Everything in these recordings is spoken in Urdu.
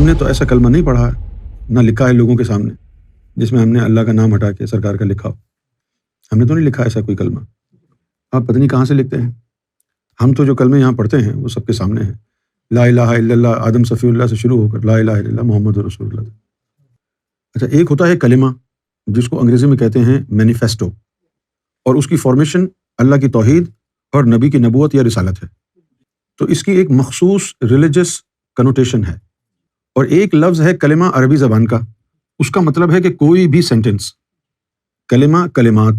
ہم نے تو ایسا کلمہ نہیں پڑھا نہ لکھا ہے لوگوں کے سامنے جس میں ہم نے اللہ کا نام ہٹا کے سرکار کا لکھا ہو. ہم نے تو نہیں لکھا ایسا کوئی کلمہ. آپ پتہ نہیں کہاں سے لکھتے ہیں. ہم تو جو کلمے یہاں پڑھتے ہیں وہ سب کے سامنے ہیں. لا الہ الا اللہ آدم صفی اللہ سے شروع ہو کر لا الہ الا اللہ محمد رسول اللہ. اچھا، ایک ہوتا ہے کلمہ جس کو انگریزی میں کہتے ہیں مینیفیسٹو، اور اس کی فارمیشن اللہ کی توحید اور نبی کی نبوت یا رسالت ہے. تو اس کی ایک مخصوص ریلیجس کنوٹیشن ہے. اور ایک لفظ ہے کلمہ عربی زبان کا، اس کا مطلب ہے کہ کوئی بھی سینٹنس، کلمہ کلمات.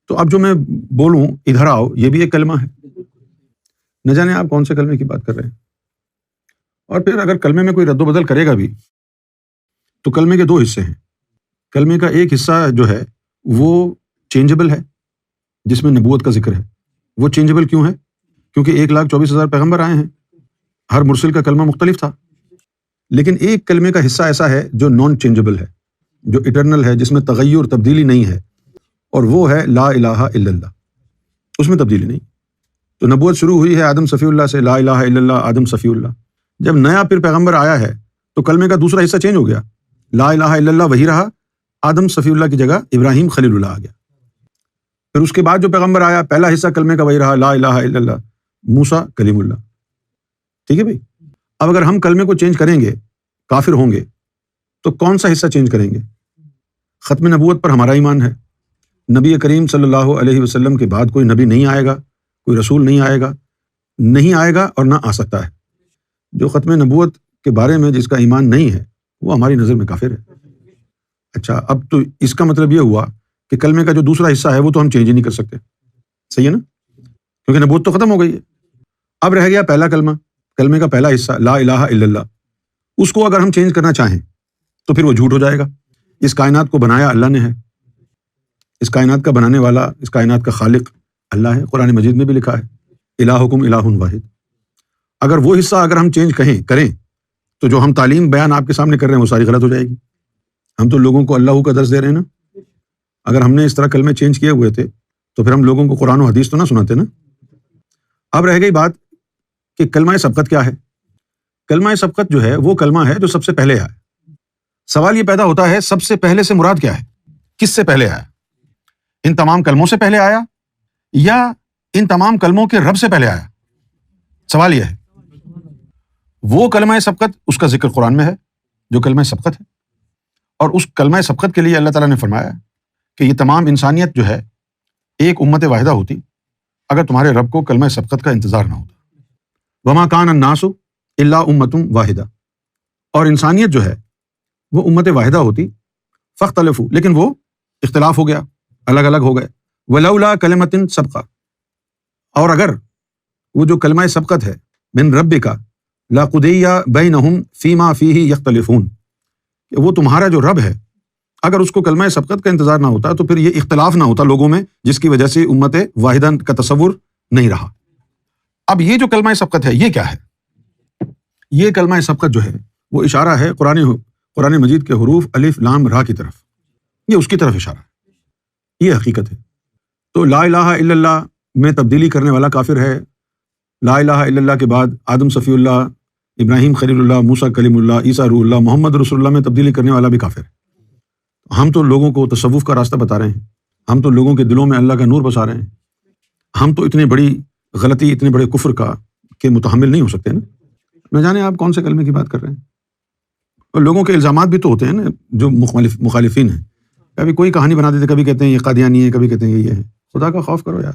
تو اب جو میں بولوں ادھر آؤ، یہ بھی ایک کلمہ ہے. نہ جانے آپ کون سے کلمے کی بات کر رہے ہیں. اور پھر اگر کلمے میں کوئی رد و بدل کرے گا بھی تو کلمے کے دو حصے ہیں. کلمے کا ایک حصہ جو ہے وہ چینجبل ہے جس میں نبوت کا ذکر ہے. وہ چینجبل کیوں ہے؟ کیونکہ 1,24,000 پیغمبر آئے ہیں، ہر مرسل کا کلمہ مختلف تھا. لیکن ایک کلمے کا حصہ ایسا ہے جو نان چینجبل ہے، جو اٹرنل ہے، جس میں تغیر تبدیلی نہیں ہے، اور وہ ہے لا الہ الا اللہ. اس میں تبدیلی نہیں. تو نبوت شروع ہوئی ہے آدم صفی اللہ سے، لا الہ الا اللہ آدم صفی اللہ. جب نیا پھر پیغمبر آیا ہے تو کلمے کا دوسرا حصہ چینج ہو گیا. لا الہ الا اللہ وہی رہا، آدم صفی اللہ کی جگہ ابراہیم خلیل اللہ آ گیا. پھر اس کے بعد جو پیغمبر آیا پہلا حصہ کلمے کا وہی رہا، لا الہ الا اللہ موسیٰ کلیم اللہ. ٹھیک ہے بھائی. اب اگر ہم کلمے کو چینج کریں گے، کافر ہوں گے، تو کون سا حصہ چینج کریں گے؟ ختم نبوت پر ہمارا ایمان ہے. نبی کریم صلی اللہ علیہ وسلم کے بعد کوئی نبی نہیں آئے گا، کوئی رسول نہیں آئے گا اور نہ آ سکتا ہے. جو ختم نبوت کے بارے میں جس کا ایمان نہیں ہے وہ ہماری نظر میں کافر ہے. اچھا، اب تو اس کا مطلب یہ ہوا کہ کلمے کا جو دوسرا حصہ ہے وہ تو ہم چینج ہی نہیں کر سکتے. صحیح ہے نا؟ کیونکہ نبوت تو ختم ہو گئی ہے. اب رہ گیا پہلا کلمہ، کلمے کا پہلا حصہ لا الہ الا اللہ. اس کو اگر ہم چینج کرنا چاہیں تو پھر وہ جھوٹ ہو جائے گا. اس کائنات کو بنایا اللہ نے ہے، اس کائنات کا بنانے والا، اس کائنات کا خالق اللہ ہے. قرآن مجید میں بھی لکھا ہے الہکم الہ واحد. اگر وہ حصہ اگر ہم چینج کریں تو جو ہم تعلیم بیان آپ کے سامنے کر رہے ہیں وہ ساری غلط ہو جائے گی. ہم تو لوگوں کو اللہ کا درس دے رہے ہیں نا. اگر ہم نے اس طرح کلمے چینج کیے ہوئے تھے تو پھر ہم لوگوں کو قرآن و حدیث تو نہ سناتے نا. اب رہ گئی بات کہ کلمہ سبقت کیا ہے. کلمہ سبقت جو ہے وہ کلمہ ہے جو سب سے پہلے آیا. سوال یہ پیدا ہوتا ہے سب سے پہلے سے مراد کیا ہے؟ کس سے پہلے آیا؟ ان تمام کلموں سے پہلے آیا یا ان تمام کلموں کے رب سے پہلے آیا؟ سوال یہ ہے. وہ کلمہ سبقت، اس کا ذکر قرآن میں ہے جو کلمہ سبقت ہے. اور اس کلمہ سبقت کے لیے اللہ تعالیٰ نے فرمایا کہ یہ تمام انسانیت جو ہے ایک امت واحدہ ہوتی اگر تمہارے رب کو کلمہ سبقت کا انتظار نہ ہوتا. وما کان الناس الا امۃ واحدہ. اور انسانیت جو ہے وہ امت واحدہ ہوتی. فاختلفوا، لیکن وہ اختلاف ہو گیا، الگ الگ ہو گئے. ولولا کلمۃ سبقہ، اور اگر وہ جو کلمہ سبقت ہے من ربک لقضی بینہم فیما فیہ یختلفون، کہ وہ تمہارا جو رب ہے اگر اس کو کلمہ سبقت کا انتظار نہ ہوتا تو پھر یہ اختلاف نہ ہوتا لوگوں میں، جس کی وجہ سے امت واحدہ کا تصور نہیں رہا. اب یہ جو کلمہ سبقت ہے یہ کیا ہے؟ یہ کلمہ سبقت جو ہے وہ اشارہ ہے قرآن مجید کے حروف الف لام را کی طرف. یہ اس کی طرف اشارہ ہے، یہ حقیقت ہے. تو لا الہ الا اللہ میں تبدیلی کرنے والا کافر ہے. لا الہ الا اللہ کے بعد آدم صفی اللہ، ابراہیم خلیل اللہ، موسیٰ کلیم اللہ، عیسیٰ روح اللہ، محمد رسول اللہ میں تبدیلی کرنے والا بھی کافر ہے. ہم تو لوگوں کو تصوف کا راستہ بتا رہے ہیں، ہم تو لوگوں کے دلوں میں اللہ کا نور بسا رہے ہیں. ہم تو اتنی بڑی غلطی، اتنے بڑے کفر کا کہ متحمل نہیں ہو سکتے نا. نہ جانے آپ کون سے کلمے کی بات کر رہے ہیں. اور لوگوں کے الزامات بھی تو ہوتے ہیں نا جو مخالفین ہیں. کبھی کوئی کہانی بنا دیتے، کبھی کہتے ہیں یہ قادیانی ہے، کبھی کہتے ہیں یہ ہے. خدا کا خوف کرو یار.